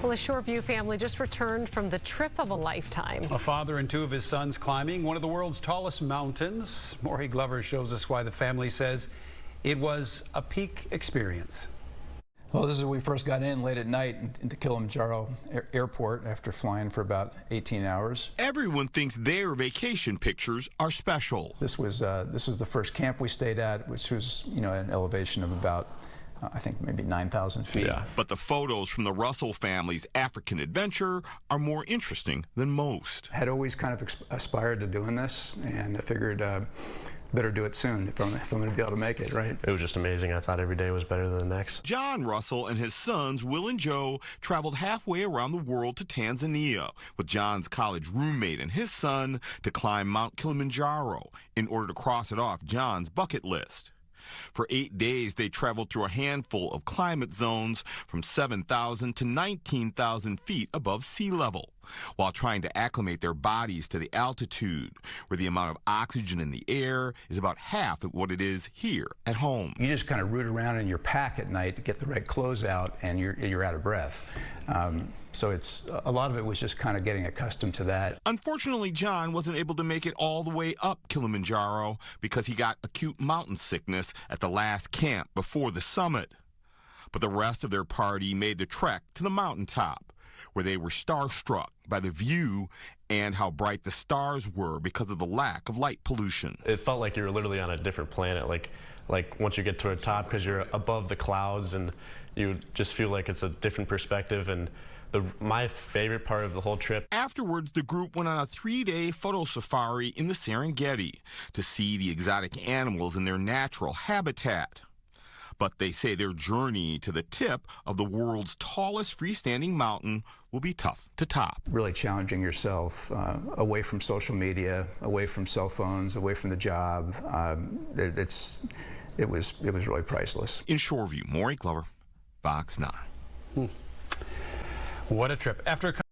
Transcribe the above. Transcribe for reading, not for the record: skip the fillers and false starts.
Well, a Shoreview family just returned from the trip of a lifetime. A father and two of his sons climbing one of the world's tallest mountains. Maury Glover shows us why the family says it was a peak experience. Well, this is when we first got in late at night into Kilimanjaro Airport after flying for about 18 hours. Everyone thinks their vacation pictures are special. This was the first camp we stayed at, which was, an elevation of about, I think maybe 9,000 feet. Yeah. But the photos from the Russell family's African adventure are more interesting than most. I had always kind of aspired to doing this, and I figured better do it soon if I'm going to be able to make it, right? It was just amazing. I thought every day was better than the next. John Russell and his sons, Will and Joe, traveled halfway around the world to Tanzania with John's college roommate and his son to climb Mount Kilimanjaro in order to cross it off John's bucket list. For 8 days, they traveled through a handful of climate zones from 7,000 to 19,000 feet above sea level, while trying to acclimate their bodies to the altitude, where the amount of oxygen in the air is about half of what it is here at home. You just kind of root around in your pack at night to get the right clothes out, and you're out of breath. So a lot of it was just kind of getting accustomed to that. Unfortunately, John wasn't able to make it all the way up Kilimanjaro because he got acute mountain sickness at the last camp before the summit. But the rest of their party made the trek to the mountaintop, where they were starstruck by the view and how bright the stars were because of the lack of light pollution. It felt like you were literally on a different planet, like once you get to the top, because you're above the clouds and you just feel like it's a different perspective. And my favorite part of the whole trip. Afterwards, the group went on a 3-day photo safari in the Serengeti to see the exotic animals in their natural habitat. But they say their journey to the tip of the world's tallest freestanding mountain will be tough to top. Really challenging yourself away from social media, away from cell phones, away from the job. It was really priceless. In Shoreview, Maury Glover, Fox 9. What a trip. After